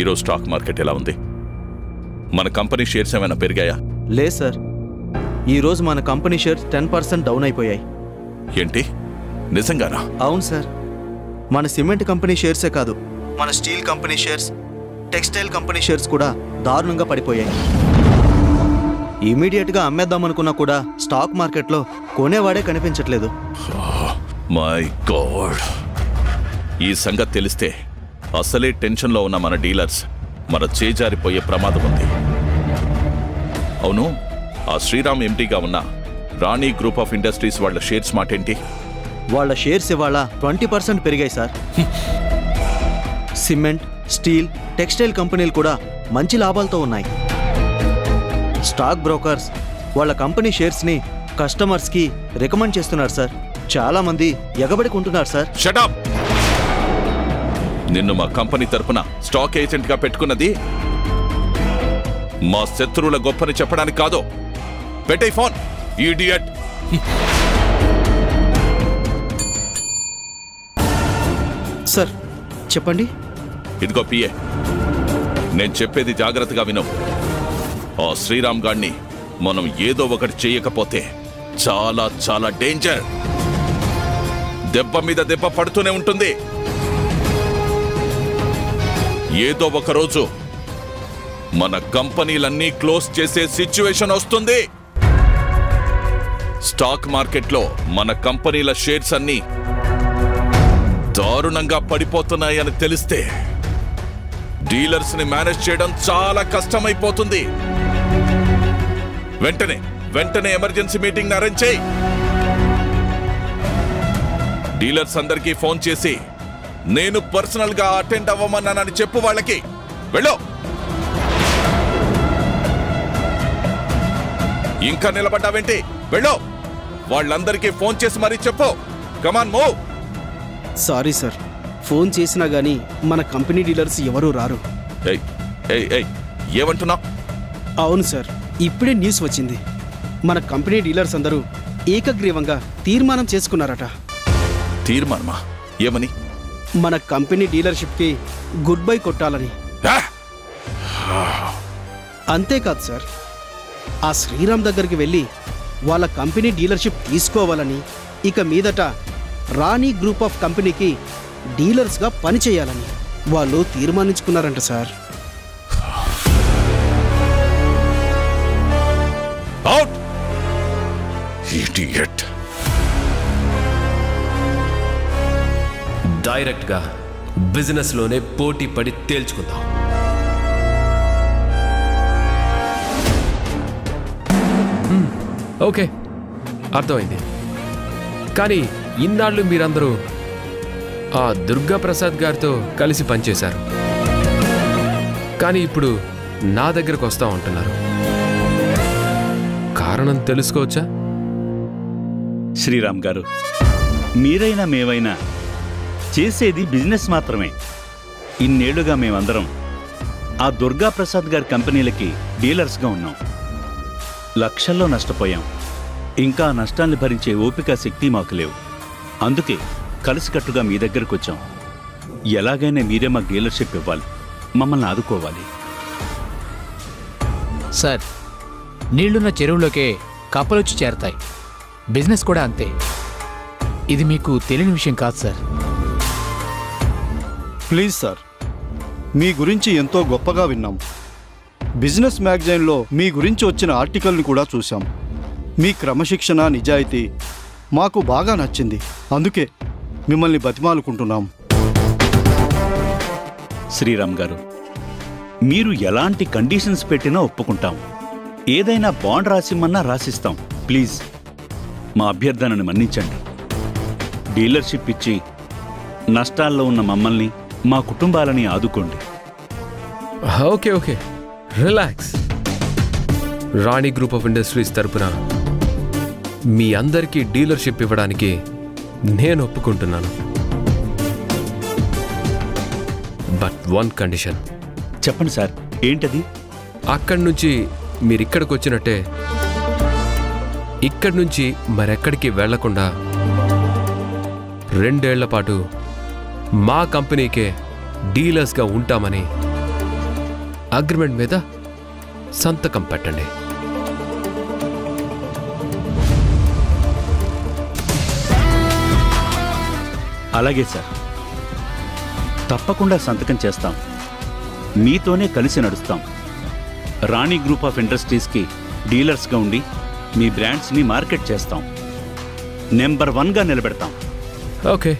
ఈరోజు stock market ఎలా ఉంది? మన కంపెనీ షేర్స్ ఏమైనా పెరిగాయా? లేదు సార్, ఈరోజు మన కంపెనీ షేర్స్ 10% డౌన్ అయిపోయాయి. ఏంటి, నిజంగానా? అవును సార్, మన సిమెంట్ కంపెనీ షేర్సే కాదు, మన steel company shares, textile company shares కూడా దారుణంగా పడిపోయాయి. ఇమీడియట్గా అమ్మేద్దామనుకున్నా కూడా స్టాక్ మార్కెట్లో కొనేవాడే కనిపించట్లేదు. మై గాడ్, ఈ సంగతి తెలిస్తే అసలే టెన్షన్లో ఉన్న మన డీలర్స్ మన చేజారిపోయే ప్రమాదం ఉంది. అవును, ఆ శ్రీరామ్ ఎండీగా ఉన్న రాణి గ్రూప్ ఆఫ్ ఇండస్ట్రీస్ వాళ్ళ షేర్స్ మాట ఏంటి? వాళ్ళ షేర్స్ ఇవాళ 20% పెరిగాయి సార్. సిమెంట్, స్టీల్, టెక్స్టైల్ కంపెనీలు కూడా మంచి లాభాలతో ఉన్నాయి. స్టాక్ బ్రోకర్స్ వాళ్ళ కంపెనీ షేర్స్ని కస్టమర్స్కి రికమెండ్ చేస్తున్నారు సార్. చాలా మంది ఎగబడి కొంటున్నారు సార్. Shut up! నిన్ను మా కంపెనీ తరపున స్టాక్ ఏజెంట్గా పెట్టుకున్నది మా శత్రువుల గొప్పని చెప్పడానికి కాదు. పెట్టే ఫోన్, ఇడియట్. సార్ చెప్పండి. ఇదిగో పిఏ, నేను చెప్పేది జాగ్రత్తగా విను. ఆ శ్రీరామ్ గాడిని మనం ఏదో ఒకటి చేయకపోతే చాలా చాలా డేంజర్. దెబ్బ మీద దెబ్బ పడుతూనే ఉంటుంది. ఏదో ఒక రోజు మన కంపెనీలన్నీ క్లోజ్ చేసే సిచ్యువేషన్ వస్తుంది. స్టాక్ మార్కెట్లో మన కంపెనీల షేర్స్ అన్నీ దారుణంగా పడిపోతున్నాయని తెలిస్తే డీలర్స్ ని మేనేజ్ చేయడం చాలా కష్టమైపోతుంది. వెంటనే ఎమర్జెన్సీ మీటింగ్ అరేంజ్ చేయి. డీలర్స్ అందరికీ ఫోన్ చేసి నేను పర్సనల్ గా అటెండ్ అవ్వమన్నానని చెప్పు. వాళ్ళకి వెళ్ళు. ఇంకా నిలబడ్డావేంటి? వెళ్ళు. వాళ్ళందరికీ ఫోన్ చేసి మరీ చెప్పు. Come on move. Sorry sir, phone చేసినా గానీ మన కంపెనీ డీలర్స్ ఎవరూ రారు. ఏమంటున్నా? అవును సార్, ఇప్పుడే న్యూస్ వచ్చింది. మన కంపెనీ డీలర్స్ అందరూ ఏకగ్రీవంగా తీర్మానం చేసుకున్నారట. తీర్మానమా? ఏమని? మన కంపెనీ డీలర్షిప్కి గుడ్ బై కొట్టాలని. అంతేకాదు సార్, ఆ శ్రీరామ్ దగ్గరికి వెళ్ళి వాళ్ళ కంపెనీ డీలర్షిప్ తీసుకోవాలని, ఇక మీదట రాణి గ్రూప్ ఆఫ్ కంపెనీకి డీలర్స్గా పనిచేయాలని వాళ్ళు తీర్మానించుకున్నారంట సార్. డైరెక్ట్గా బిజినెస్లోనే పోటీ పడి తేల్చుకుందాం. ఓకే, అర్థమైంది. కానీ ఇన్నాళ్ళు మీరందరూ ఆ దుర్గా ప్రసాద్ గారితో కలిసి పనిచేశారు. కానీ ఇప్పుడు నా దగ్గరకు వస్తా ఉంటున్నారు. కారణం తెలుసుకోవచ్చా? శ్రీరామ్ గారు, మీరైనా మేమైనా చేసేది బిజినెస్ మాత్రమే. ఇన్నేళ్లుగా మేమందరం ఆ దుర్గా ప్రసాద్ గారి కంపెనీలకి డీలర్స్గా ఉన్నాం. లక్షల్లో నష్టపోయాం. ఇంకా నష్టాన్ని భరించే ఓపిక, శక్తి మాకు లేవు. అందుకే కలిసికట్టుగా మీ దగ్గరకు వచ్చాం. ఎలాగైనా మీరే మాకు డీలర్షిప్ ఇవ్వాలి, మమ్మల్ని ఆదుకోవాలి. సార్, నీళ్లున్న చెరువులోకే కప్పలొచ్చి చేరతాయి. బిజినెస్ కూడా అంతే. ఇది మీకు తెలియని విషయం కాదు సార్. ప్లీజ్ సార్, మీ గురించి ఎంతో గొప్పగా విన్నాం. బిజినెస్ మ్యాగజైన్లో మీ గురించి వచ్చిన ఆర్టికల్ని కూడా చూసాం. మీ క్రమశిక్షణ, నిజాయితీ మాకు బాగా నచ్చింది. అందుకే మిమ్మల్ని బతిమాలుకుంటున్నాం. శ్రీరామ్ గారు, మీరు ఎలాంటి కండిషన్స్ పెట్టినా ఒప్పుకుంటాం. ఏదైనా బాండ్ రాసిమ్మన్నా రాసిస్తాం. ప్లీజ్ మా అభ్యర్థనను మన్నించండి. డీలర్షిప్ ఇచ్చి నష్టాల్లో ఉన్న మమ్మల్ని, మా కుటుంబాలని ఆదుకోండి. Okay okay, relax. Rani group of industries తరపున మీ అందరికీ డీలర్షిప్ ఇవ్వడానికి నేను ఒప్పుకుంటున్నాను. But one condition. చెప్పండి సార్, ఏంటది? అక్కడి నుంచి మీరిక్కడికి వచ్చినట్టే ఇక్కడి నుంచి మరెక్కడికి వెళ్లకుండా 2 ఏళ్ల పాటు మా కంపెనీకే డీలర్స్గా ఉంటామని అగ్రిమెంట్ మీద సంతకం పెట్టండి. అలాగే సార్, తప్పకుండా సంతకం చేస్తాం. మీతోనే కలిసి నడుస్తాం. రాణి గ్రూప్ ఆఫ్ ఇండస్ట్రీస్కి డీలర్స్గా ఉండి మీ బ్రాండ్స్ని మార్కెట్ చేస్తాం. నెంబర్ 1గా నిలబెడతాం. ఓకే.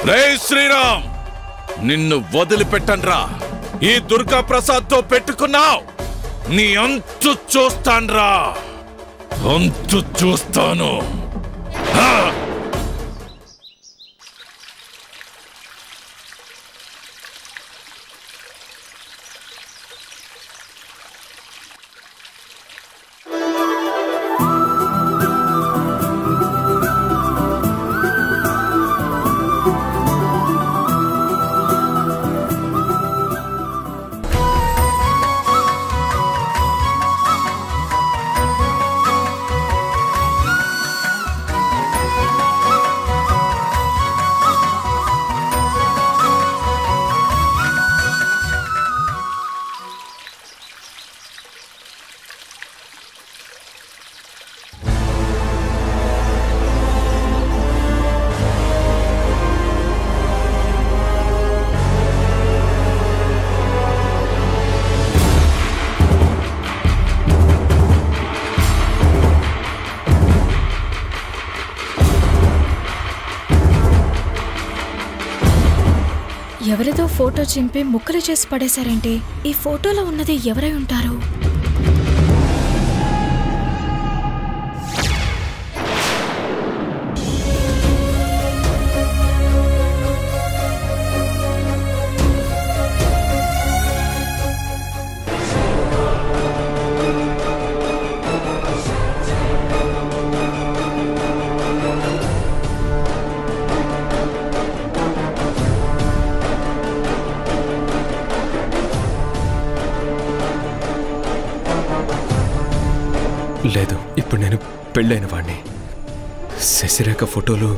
రే శ్రీరామ్, నిన్ను వదిలిపెట్టండ్రా. ఈ దుర్గా ప్రసాద్తో పెట్టుకున్నావు, నీ అంతు చూస్తాన్రా. అంతు చూస్తాను. ఎవరిదో ఫోటో చింపి ముక్కలు చేసి పడేశారేంటి? ఈ ఫోటోలో ఉన్నది ఎవరై ఉంటారు? లేదు, ఇప్పుడు నేను పెళ్ళైన వాడిని. శశిరేఖ ఫోటోలు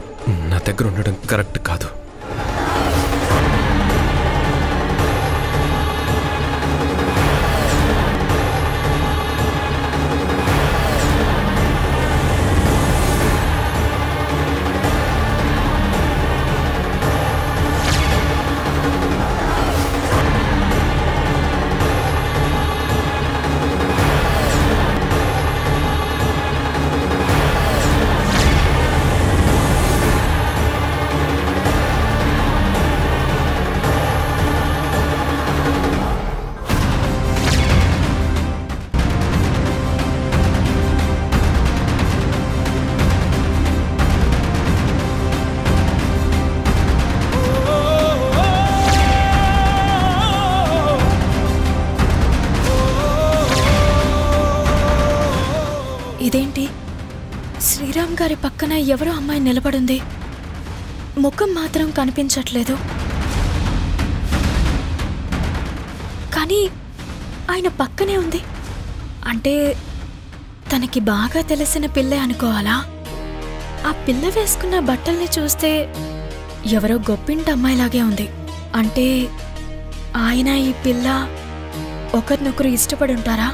నా దగ్గర ఉండడం కరెక్ట్ కాదు. ఇదేంటి? శ్రీరామ్ గారి పక్కన ఎవరో అమ్మాయి నిలబడింది. ముఖం మాత్రం కనిపించట్లేదు. కానీ ఆయన పక్కనే ఉంది. అంటే తనకి బాగా తెలిసిన పిల్లే అనుకోవాలా? ఆ పిల్ల వేసుకున్న బట్టల్ని చూస్తే ఎవరో గొప్పింటి అమ్మాయిలాగే ఉంది. అంటే ఆయన ఈ పిల్ల ఒకరినొకరు ఇష్టపడి ఉంటారా?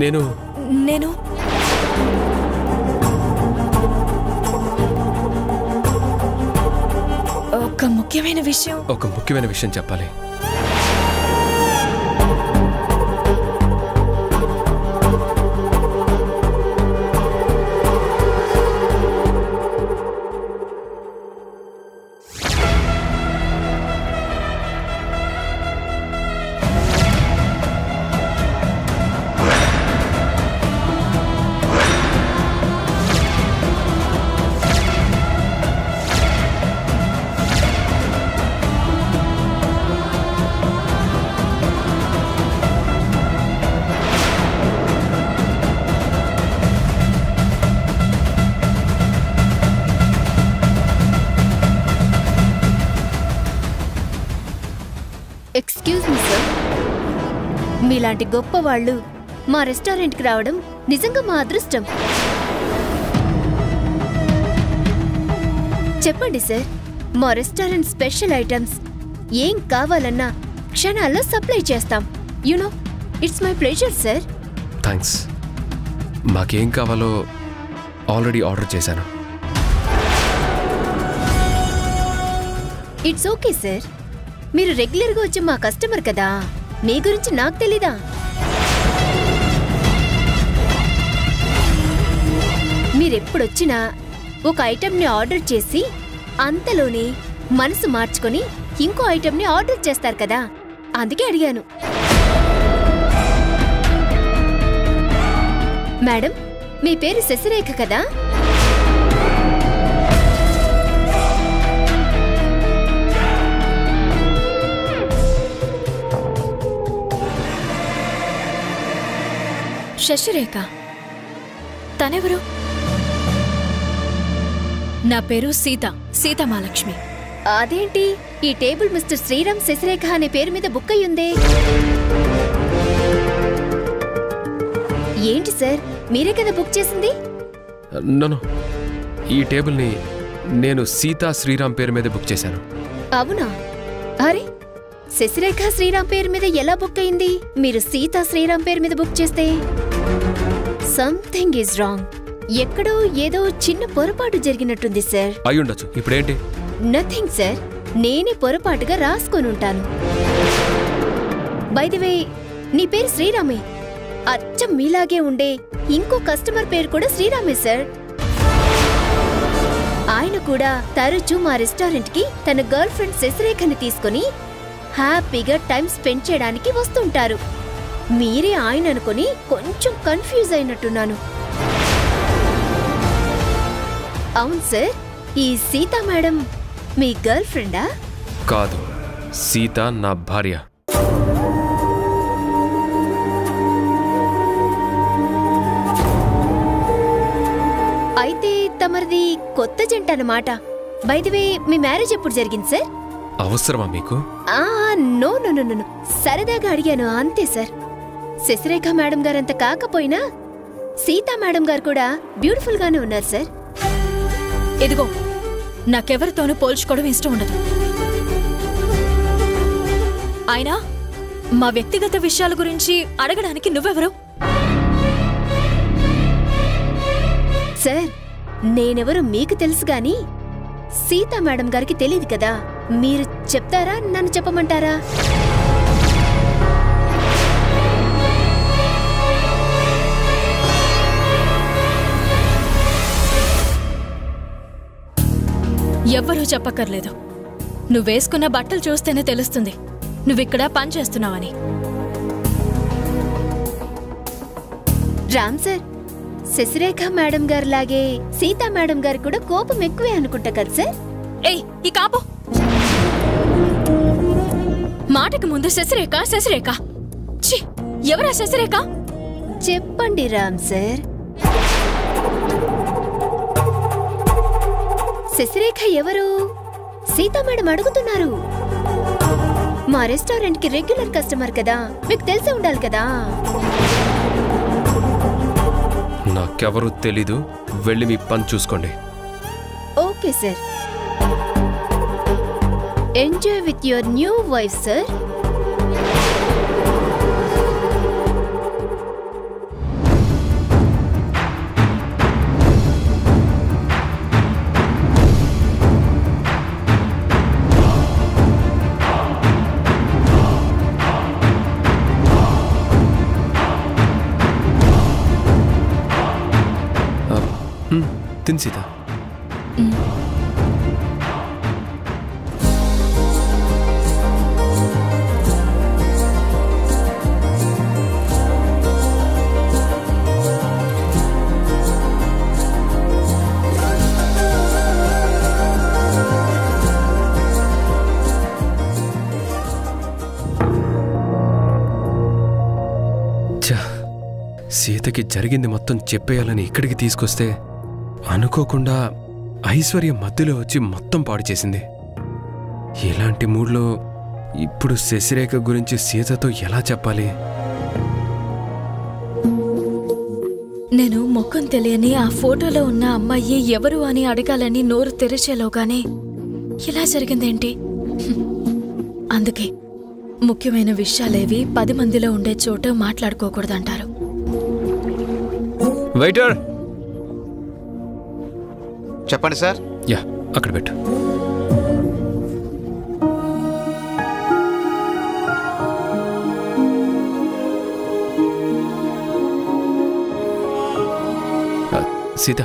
నేను ఒక ముఖ్యమైన విషయం చెప్పాలి. ఎక్స్క్యూజ్ మీ సార్, మీలాంటి గొప్ప వాళ్ళు మా రెస్టారెంట్కి రావడం నిజంగా మా అదృష్టం. చెప్పండి సార్, మా రెస్టారెంట్ స్పెషల్ ఐటమ్స్ ఏం కావాలన్నా క్షణాల్లో సప్లై చేస్తాం. You know, it's my pleasure sir. Thanks. మాకేం కావాలో ఆల్రెడీ ఆర్డర్ చేశాను. ఇట్స్ ఓకే సార్, మీరు రెగ్యులర్గా వచ్చే మా కస్టమర్ కదా, మీ గురించి నాకు తెలీదా? మీరెప్పుడొచ్చినా ఒక ఐటెంని ఆర్డర్ చేసి అంతలోనే మనసు మార్చుకొని ఇంకో ఐటెంని ఆర్డర్ చేస్తారు కదా, అందుకే అడిగాను. మేడం, మీ పేరు శశిరేఖ కదా? శశిరేఖ తనెవరు? నా పేరు సీతామహాలక్ష్మి. అదేంటి ఈ టేబుల్ మిస్టర్ శ్రీరామ్ శశిరేఖ అనే పేరు మీద బుక్ అయ్యుందే? ఏంటి సార్, మీరే కదా బుక్ చేసింది? నో, ఈ టేబుల్ని నేను సీతా శ్రీరామ్ పేరు మీద బుక్ చేశాను. అవునా? అరే, శశిరేఖ శ్రీరామ్ పేరు మీద ఎలా బుక్ అయింది? మీరు సీతా శ్రీరామ్ పేరు మీద బుక్ చేస్తే సంథింగ్ ఈజ్ రాంగ్. ఎక్కడో ఏదో చిన్న పొరపాటు జరిగినట్టుంది సార్. అయ్యుండొచ్చు. ఇప్పుడేంటి? నథింగ్ సార్, నేనే పొరపాటుగా రాసుకొనుంటాను. బై ది వే, నీ పేరు శ్రీరామే. అచ్చం మీలాగే ఉండే ఇంకో కస్టమర్ పేరు కూడా శ్రీరామే సార్. ఆయన కూడా తరచూ మా రెస్టారెంట్కి తన గర్ల్ ఫ్రెండ్ శశిరేఖని తీసుకుని హ్యాపీగా టైం స్పెండ్ చేయడానికి వస్తుంటారు. మీరే ఆయన అనుకుని కొంచెం కన్ఫ్యూజ్ అయినట్టున్నాను. అవును సార్, ఈ సీతా మేడం మీ గర్ల్ ఫ్రెండా? కాదు, సీత నా భార్య. అయితే తమరిది కొత్త జంట అన్నమాట. By the way, me marriage ఎప్పుడు జరిగింది సార్? అవసరమా మీకు? నో నో నో నో, సరదాగా అడిగాను అంతే సార్. శశిరేఖ మేడం గారంత కాకపోయినా సీతా మేడం గారు కూడా బ్యూటిఫుల్ గానే ఉన్నారు సార్. ఇదిగో, నాకెవరితోనూ పోల్చుకోవడం ఇష్టం ఉండదు. అయినా మా వ్యక్తిగత విషయాల గురించి అడగడానికి నువ్వెవరు? సార్, నేనెవరో మీకు తెలుసు గాని సీతా మేడం గారికి తెలియదు కదా. మీరు చెప్తారా, నన్ను చెప్పమంటారా? ఎవ్వరూ చెప్పక్కర్లేదు. నువ్వేసుకున్న బట్టలు చూస్తేనే తెలుస్తుంది నువ్విక్కడ పని చేస్తున్నావని. రామ్ సార్, శశిరేఖ మేడం గారు లాగే సీతా మేడం గారు కూడా కోపం ఎక్కువే అనుకుంటా కదా సార్? ఏయ్, ఈ కాపు మాటకు ముందు శశిరేఖ శశిరేఖ. ఛీ, ఎవరా శశిరేఖ? చెప్పండి రామ్ సార్, శశిరేఖ ఎవరు? సీతా మేడం అడుగుతున్నారు. మా రెస్టారెంట్ కి రెగ్యులర్ కస్టమర్ కదా, మీకు తెలిసి ఉండాలి కదా. నాకెవరూ తెలీదు. వెళ్ళి మీ పని చూసుకోండి. Okay sir. Enjoy with your new wife sir. తిని సీత. సీతకి జరిగింది మొత్తం చెప్పేయాలని ఇక్కడికి తీసుకొస్తే అనుకోకుండా ఐశ్వర్య మధ్యలో వచ్చి మొత్తం పాడు చేసింది. ఇలాంటి మూడ్లో ఇప్పుడు శశిరేఖ గురించి సీతతో ఎలా చెప్పాలి? నేను ముఖం తెలియని ఆ ఫోటోలో ఉన్న అమ్మాయి ఎవరు అని అడగాలని నోరు తెరిచేలోగానే ఇలా జరిగిందేంటి? అందుకే ముఖ్యమైన విషయాలేవి 10 మందిలో ఉండే చోట మాట్లాడుకోకూడదంటారు. వెయిటర్, చెప్పండి సార్. యా, అక్కడ పెట్టు. సీత,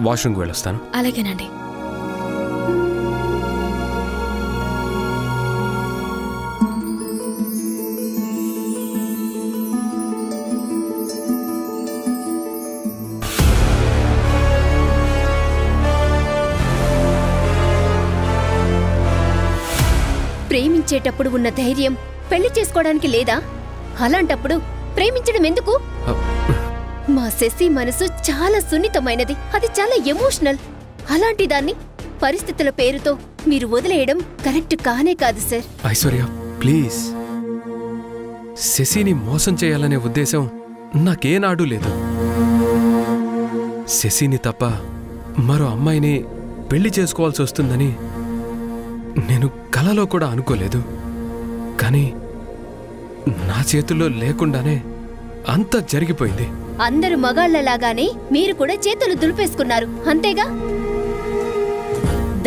వాష్రూమ్కి వెళ్ళొస్తాను. అలాగేనండి. ప్రేమించేటప్పుడు ఉన్న ధైర్యం పెళ్లి చేసుకోవడానికి లేదా? అలాంటప్పుడు ప్రేమించడం ఎందుకు? మా శశి మనసు చాలా సున్నితమైనది, అది చాలా ఎమోషనల్. అలాంటి దాన్ని పరిస్థితుల పేరుతో మీరు వదిలేయడం కరెక్ట్ కానే కాదు సార్. ఐశ్వర్య, ప్లీజ్. శశిని మోసం చేయాలనే ఉద్దేశం నాకేనాడూ లేదు. శశిని తప్ప మరో అమ్మాయిని పెళ్లి చేసుకోవాల్సి వస్తుందని నేను కలలో కూడా అనుకోలేదు. కానీ నా చేతుల్లో లేకుండానే అంతా జరిగిపోయింది. అందరు మగాళ్లలాగానే మీరు కూడా చేతులు దులిపేసుకున్నారు, అంతేగా?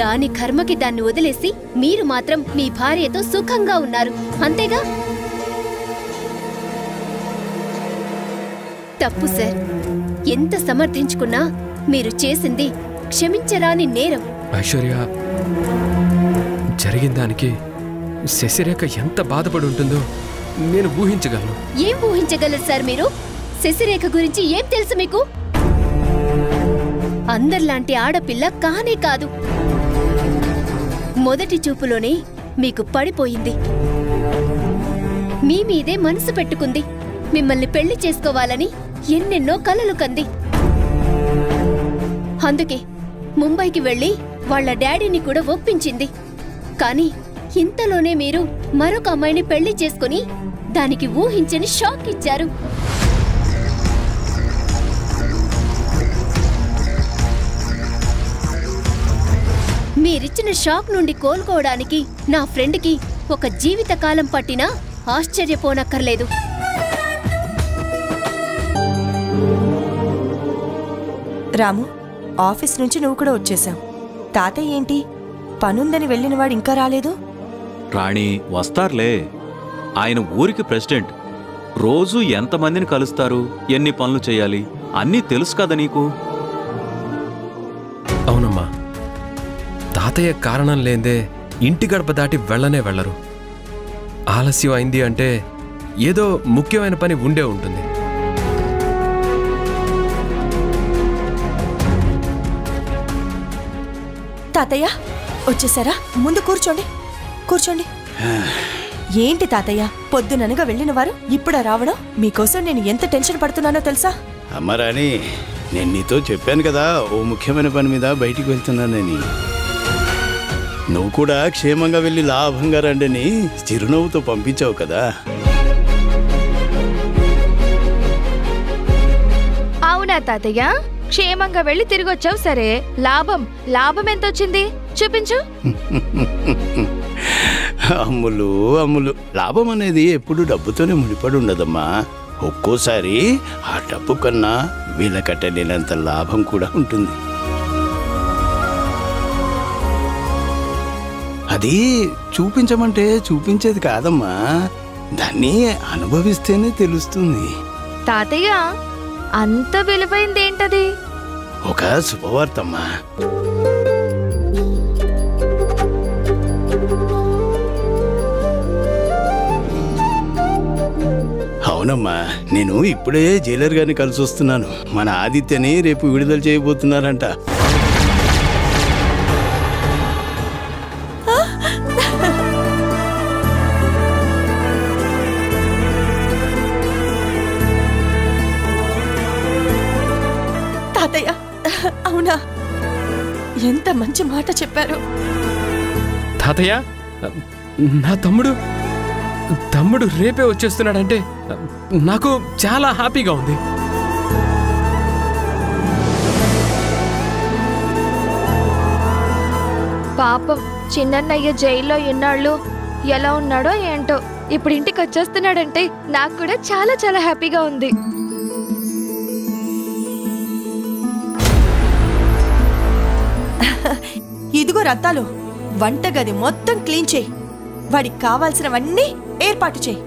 దాని కర్మకి దాన్ని వదిలేసి మీరు మాత్రం మీ భార్యతో సుఖంగా ఉన్నారు, అంతేగా? తప్పు సార్. ఎంత సమర్థించుకున్నా మీరు చేసింది క్షమించరాని నేరం. ఐశ్వర్య, జరిగిన దానికి శశిరేఖ ఎంత బాధపడి ఉంటుందో నేను ఊహించగలను. ఏం ఊహించగలరు సార్ మీరు? శశిరేఖ గురించి ఏం తెలుసు మీకు? అందర్లాంటి ఆడపిల్ల కానే కాదు. మొదటి చూపులోనే మీకు పడిపోయింది. మీ మీదే మనసు పెట్టుకుంది. మిమ్మల్ని పెళ్లి చేసుకోవాలని ఎన్నెన్నో కలలు కంది. అందుకే ముంబైకి వెళ్లి వాళ్ళ డాడీని కూడా ఒప్పించింది. కానీ ఇంతలోనే మీరు మరొక అమ్మాయిని పెళ్లి చేసుకుని దానికి ఊహించని షాక్ ఇచ్చారు. మీరిచ్చిన షాక్ నుండి కోలుకోవడానికి నా ఫ్రెండ్కి ఒక జీవితకాలం పట్టినా ఆశ్చర్యపోనక్కర్లేదు. రాము, ఆఫీస్ నుంచి నువ్వు కూడా వచ్చేశావు. తాతయ్య ఏంటి పనుందని వెళ్ళినవాడు ఇంకా రాలేదు? రాణి, వస్తారులే. ఆయన ఊరికి ప్రెసిడెంట్. రోజు ఎంతమందిని కలుస్తారు, ఎన్ని పనులు చేయాలి అన్నీ తెలుసు కదా నీకు. అవునమ్మా, తాతయ్య కారణం లేదే ఇంటి గడప దాటి వెళ్ళనే వెళ్ళరు. ఆలస్యం అయింది అంటే ఏదో ముఖ్యమైన పని ఉండే ఉంటుంది. తాతయ్య వచ్చేసారా? ముందు కూర్చోండి, కూర్చోండి. ఏంటి తాతయ్య, పొద్దుననగా వెళ్ళిన వారు ఇప్పుడా రావడం? మీకోసం నేను ఎంత టెన్షన్ పడుతున్నానో తెలుసా? అమ్మరాని, నేను నీతో చెప్పాను కదా ఓ ముఖ్యమైన పని మీద బయటికి వెళ్తున్నానని. నువ్వు కూడా క్షేమంగా వెళ్ళి లాభంగా రండిని చిరునవ్వుతో పంపించావు కదా. అవునా తాతయ్య? క్షేమంగా వెళ్ళి తిరిగి వచ్చావు, సరే. లాభం ఎంత వచ్చింది చూపించు. అమ్ములు, లాభం అనేది ఎప్పుడు డబ్బుతోనే ముడిపడి ఉండదమ్మా. ఒక్కోసారి ఆ డబ్బు కన్నా వీళ్ళ కట్టలేనంత లాభం కూడా ఉంటుంది. అది చూపించమంటే చూపించేది కాదమ్మా, దాన్ని అనుభవిస్తేనే తెలుస్తుంది. తాతయ్య, అంత విలువైందేంటది? ఒక శుభవార్తమ్మా. అవునమ్మా, నేను ఇప్పుడే జైలర్ గారిని కలిసి వస్తున్నాను. మన ఆదిత్యని రేపు విడుదల చేయబోతున్నారంట. తాతయ్య, అవునా? ఎంత మంచి మాట చెప్పారు. తాతయ్య, నా తమ్ముడు రేపే వచ్చేస్తున్నాడంటే నాకు చాలా హ్యాపీగా ఉంది. పాపం చిన్నన్నయ్య జైల్లో ఇన్నాళ్ళు ఎలా ఉన్నాడో ఏంటో ఇప్పుడు ఇంటికి వచ్చేస్తున్నాడంటే నాకు కూడా చాలా చాలా హ్యాపీగా ఉంది. ఇదిగో రత్తాలు, వంటగది మొత్తం క్లీన్ చేయి. వాడికి కావాల్సినవన్నీ ఏర్పాటు చేయి.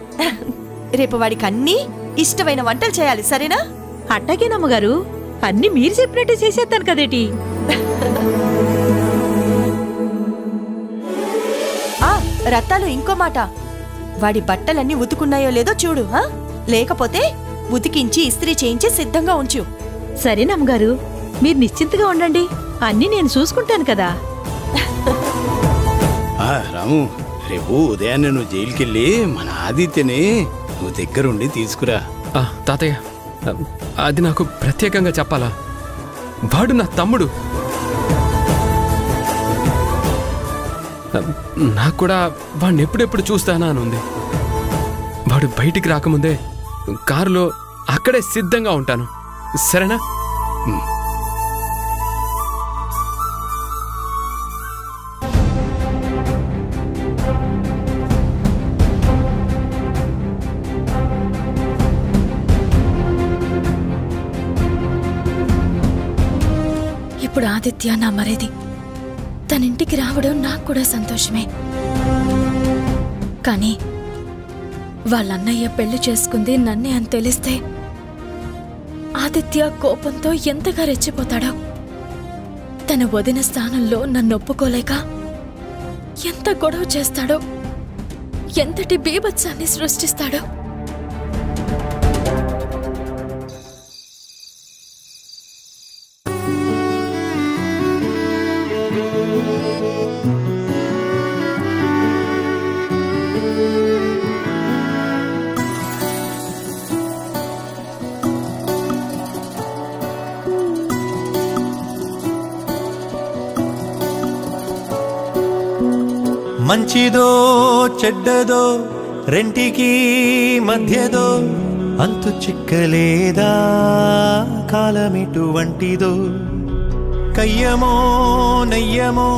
రేపు వాడికి అన్నీ ఇష్టమైన వంటలు చేయాలి, సరేనా? అట్టగేనమ్మగారు, అన్ని మీరు చెప్పినట్టు చేసేస్తాను కదేటి. రత్తాలు, ఇంకో మాట, వాడి బట్టలన్నీ ఉతుకున్నాయో లేదో చూడు. లేకపోతే ఉతికించి ఇస్త్రీ చేయించి సిద్ధంగా ఉంచు. సరేనమ్మగారు, మీరు నిశ్చింతగా ఉండండి, అన్నీ నేను చూసుకుంటాను కదా. రాము, రేపు ఉదయాన్నే నువ్వు జైలుకెళ్ళి మన ఆదిత్యని నువ్వు దగ్గరుండి తీసుకురా. తాతయ్య, అది నాకు ప్రత్యేకంగా చెప్పాలా? వాడు నా తమ్ముడు. నాకు కూడా వాడిని ఎప్పుడెప్పుడు చూస్తానా అని ఉంది. వాడు బయటికి రాకముందే కారులో అక్కడే సిద్ధంగా ఉంటాను, సరేనా? ఇప్పుడు ఆదిత్య నా మరేది. తన ఇంటికి రావడం నాకు కూడా సంతోషమే. కానీ వాళ్ళన్నయ్య పెళ్లి చేసుకుంది నన్నే అని తెలిస్తే ఆదిత్య కోపంతో ఎంతగా రెచ్చిపోతాడో. తన వదిన స్థానంలో నన్ను ఒప్పుకోలేక ఎంత గొడవ చేస్తాడో, ఎంతటి బీభత్సాన్ని సృష్టిస్తాడో. మంచిదో చెడ్డదో రెంటికి మధ్యదో అంతు చిక్కలేదా, కాలమిటువంటిదో. కయ్యమో నయ్యమో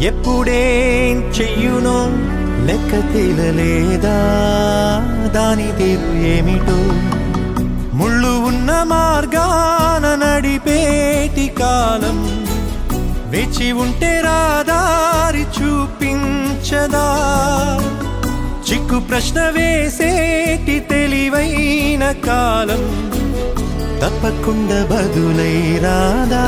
ఎప్పుడేం చెయ్యునో లెక్క తేలలేదా, దాని తీరు ఏమిటో. ముళ్ళు ఉన్న మార్గాన నడిపేటి కాలం వేచి ఉంటే రాదారి చూపించదా. చిక్కు ప్రశ్న వేసేటి తెలివైన కాలం తప్పకుండా బదులై రాదా.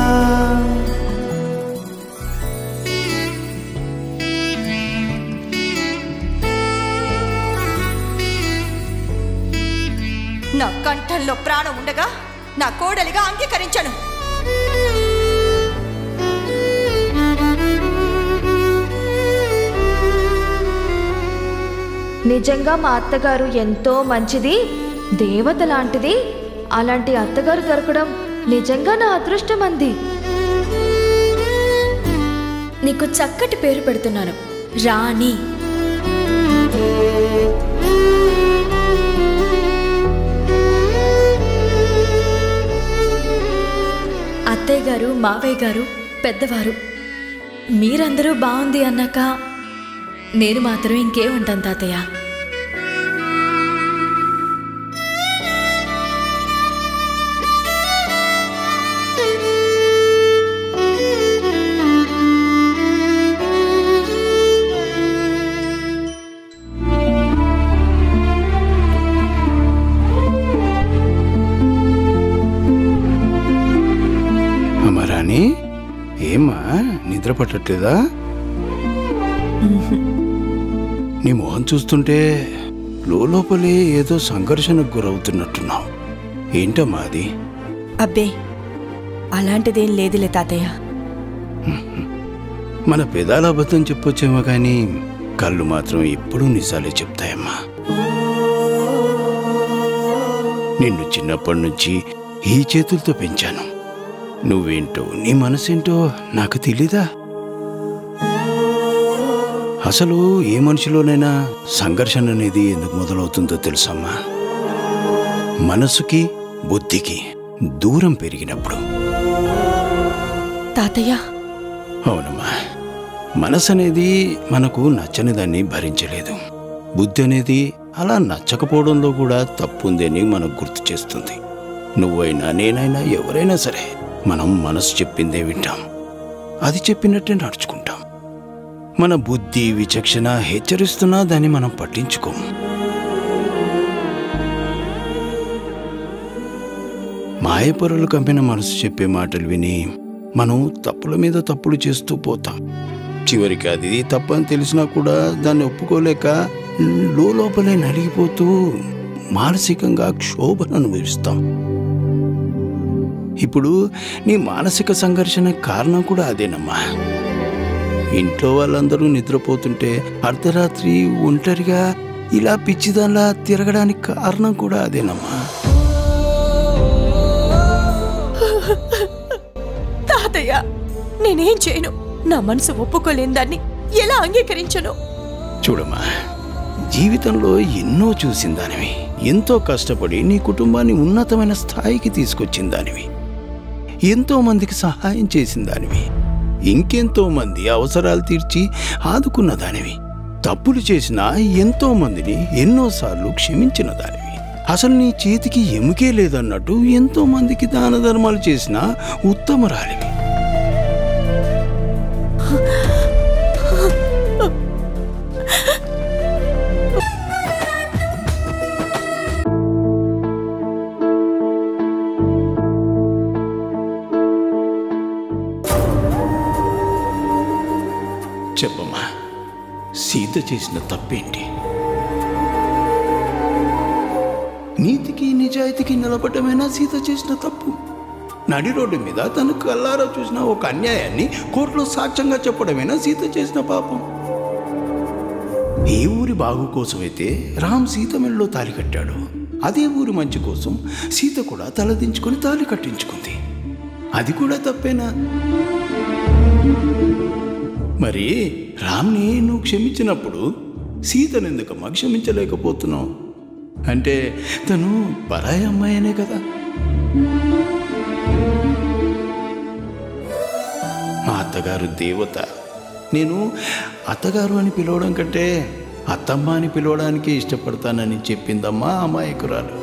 నా కంఠంలో ప్రాణం ఉండగా నా కోడలిగా అంగీకరించను. నిజంగా మా అత్తగారు ఎంతో మంచిది, దేవత లాంటిది. అలాంటి అత్తగారు దొరకడం నిజంగా నా అదృష్టం అంది. నీకు చక్కటి పేరు పెడుతున్నాను, రాణి. అత్తయ్య గారు, మావయ్య గారు పెద్దవారు. మీరందరూ బాగుంది అన్నాక నేను మాత్రం ఇంకేమంటాను తాతయ్య. అమరాని, ఏమ్మా నిద్ర పట్టట్లేదా? నీ మొహం చూస్తుంటే లోపలే ఏదో సంఘర్షణకు గురవుతున్నట్టున్నావు. ఏంటమ్మా అది? అబ్బే, అలాంటిదేం లేదులే తాతయ్య. మన పెదాల అబద్ధం చెప్పొచ్చేమో కానీ కళ్ళు మాత్రం ఎప్పుడూ నిజాలే చెప్తాయమ్మా. నిన్ను చిన్నప్పటి నుంచి ఈ చేతులతో పెంచాను. నువ్వేంటో నీ మనసేంటో నాకు తెలీదా? అసలు ఏ మనిషిలోనైనా సంఘర్షణ అనేది ఎందుకు మొదలవుతుందో తెలుసమ్మా? మనసుకి బుద్ధికి దూరం పెరిగినప్పుడు. తాతయ్య, అవునమ్మా, మనసు అనేది మనకు నచ్చని దాన్ని భరించలేదు. బుద్ధి అనేది అలా నచ్చకపోవడంలో కూడా తప్పుందని మనకు గుర్తు చేస్తుంది. నువ్వైనా నేనైనా ఎవరైనా సరే మనం మనసు చెప్పిందే వింటాం, అది చెప్పినట్టే నడుచుకుంటాం. మన బుద్ధి విచక్షణ హెచ్చరిస్తున్నా దాన్ని మనం పట్టించుకోం. మాయపరులు కమ్మిన మనసు చెప్పే మాటలు విని మనం తప్పుల మీద తప్పులు చేస్తూ పోతాం. చివరికి అది తప్పని తెలిసినా కూడా దాన్ని ఒప్పుకోలేక లోపలే నలిగిపోతూ మానసికంగా క్షోభను అనుభవిస్తాం. ఇప్పుడు నీ మానసిక సంఘర్షణ కారణం కూడా అదేనమ్మా. ఇంట్లో వాళ్ళందరూ నిద్రపోతుంటే అర్ధరాత్రి ఒంటరిగా ఇలా పిచ్చిదాన్లా తిరగడానికి కారణం కూడా అదేనమ్మా. తాతయ్య, నేనేం చేయను? నా మనసు ఒప్పుకోలేని దాన్ని ఎలా అంగీకరించను? చూడమ్మా, జీవితంలో ఎన్నో చూసిన దానివి, ఎంతో కష్టపడి నీ కుటుంబాన్ని ఉన్నతమైన స్థాయికి తీసుకొచ్చిన దానివి, ఎంతో మందికి సహాయం చేసిన దానివి, ఇంకెంతో మంది అవసరాలు తీర్చి ఆదుకున్న దానివి, తప్పులు చేసిన ఎంతో మందిని ఎన్నోసార్లు క్షమించిన దానివి, అసలు నీ చేతికి ఎముకే లేదన్నట్టు ఎంతో మందికి దాన ధర్మాలు చేసిన ఉత్తమరాలివి. చెప్పమ్మా, సీత చేసిన తప్పేంటి? నీతికి నిజాయితీకి నిలబడమేనా సీత చేసిన తప్పు? నడి రోడ్డు మీద తను కల్లారా చూసిన ఒక అన్యాయాన్ని కోర్టులో సాక్ష్యంగా చెప్పడమేనా సీత చేసిన పాపం? ఏ ఊరి బాగు కోసమైతే రామ్ సీత మెడలో తాలి కట్టాడు, అదే ఊరి మంచి కోసం సీత కూడా తలదించుకొని తాలి కట్టించుకుంది. అది కూడా తప్పేనా? మరి రామ్ని నువ్వు క్షమించినప్పుడు సీతనెందుకమ్మా క్షమించలేకపోతున్నావు? అంటే తను పరాయి అమ్మాయినే కదా. మా అత్తగారు దేవత. నేను అత్తగారు అని పిలవడం కంటే అత్తమ్మ అని పిలవడానికి ఇష్టపడతానని చెప్పిందమ్మా అమాయకురాలు.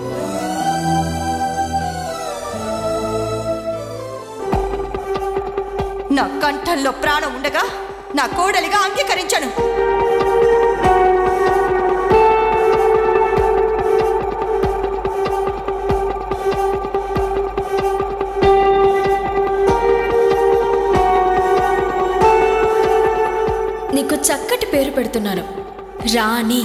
నా కంఠంలో ప్రాణం ఉండగా నా కోడలిగా అంగీకరించను. నీకు చక్కటి పేరు పెడుతున్నాను, రాణి.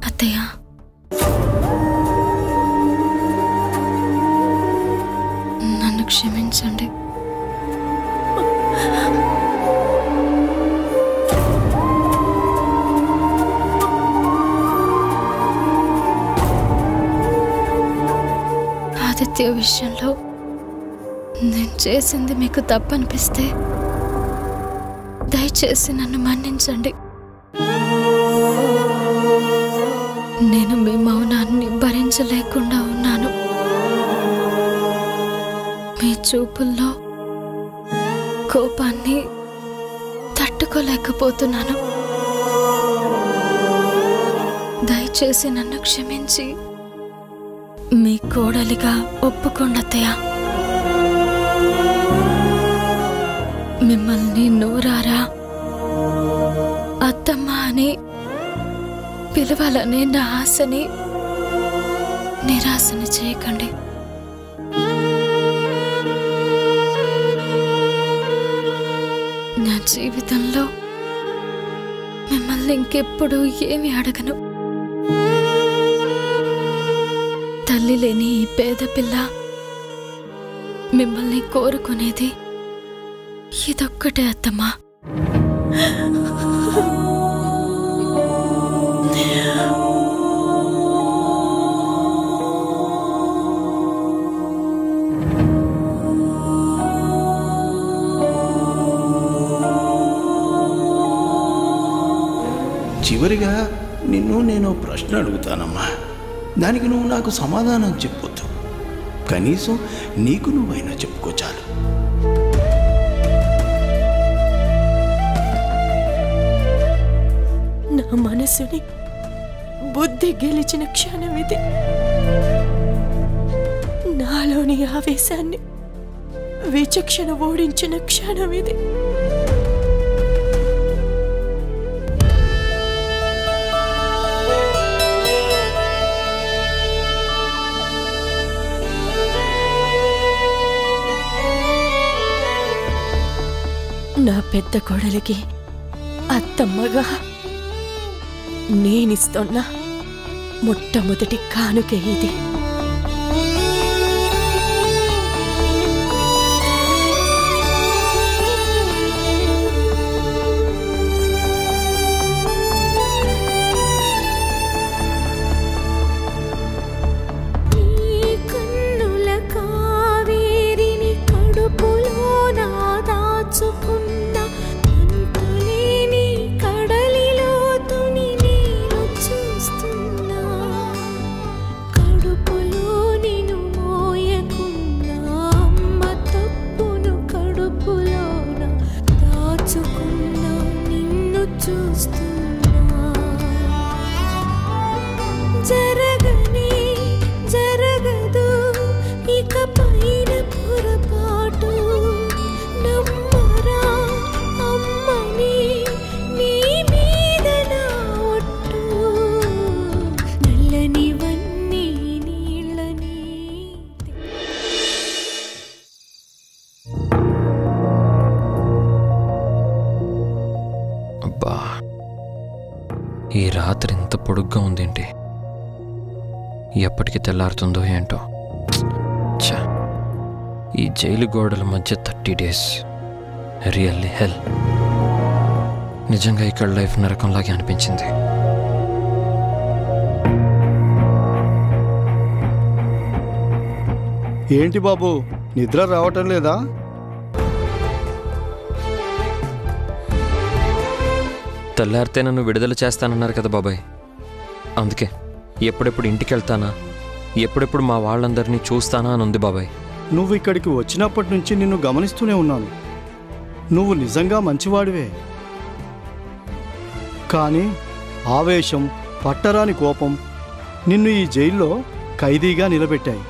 అత్తయ్య, నన్ను క్షమించండి. ఆదిత్య విషయంలో నేను చేసింది మీకు తప్పనిపిస్తే దయచేసి నన్ను మన్నించండి. నేను మీ మౌనాన్ని భరించలేకుండా ఉన్నాను. మీ చూపుల్లో కోపాన్ని తట్టుకోలేకపోతున్నాను. దయచేసి నన్ను క్షమించి మీ కోడలిగా ఒప్పుకోండి అత్తయ్య. మిమ్మల్ని నోరారా అత్తమ్మ అని పిలవాలనే నా ఆశని నిరాశని చేయకండి. నా జీవితంలో మిమ్మల్ని ఇంకెప్పుడు ఏమి అడగను. తల్లి లేని ఈ పేద పిల్ల మిమ్మల్ని కోరుకునేది ఇదొక్కటే అత్తమ్మా. చివరిగా నిన్ను నేను ప్రశ్న అడుగుతానమ్మా. దానికి నువ్వు నాకు సమాధానం చెప్పొద్దు. కనీసం నీకు నువ్వైనా చెప్పుకో చాలు. నా మనసుని బుద్ధి గెలిచిన క్షణం ఇది. నాలోని ఆవేశాన్ని విచక్షణ ఓడించిన క్షణం ఇది. నా పెద్ద కోడలికి అత్తమ్మగా నేనిస్తున్న మొట్టమొదటి కానుక ఇది. ఈ రాత్రి ఇంత పొడుగ్గా ఉందేంటి? ఎప్పటికి తెల్లారుతుందో ఏంటో. ఛా, ఈ జైలు గోడల మధ్య 30 days రియల్లీ హెల్. నిజంగా ఇక్కడ లైఫ్ నరకంలాగే అనిపించింది. ఏంటి బాబు, నిద్ర రావటం లేదా? తెల్లారితే నన్ను విడుదల చేస్తానన్నారు కదా బాబాయ్. అందుకే ఎప్పుడెప్పుడు ఇంటికి వెళ్తానా, ఎప్పుడెప్పుడు మా వాళ్ళందరినీ చూస్తానా అని ఉంది బాబాయ్. నువ్వు ఇక్కడికి వచ్చినప్పటి నుంచి నిన్ను గమనిస్తూనే ఉన్నాను. నువ్వు నిజంగా మంచివాడివే. కానీ ఆవేశం, పట్టరాని కోపం నిన్ను ఈ జైల్లో ఖైదీగా నిలబెట్టాయి.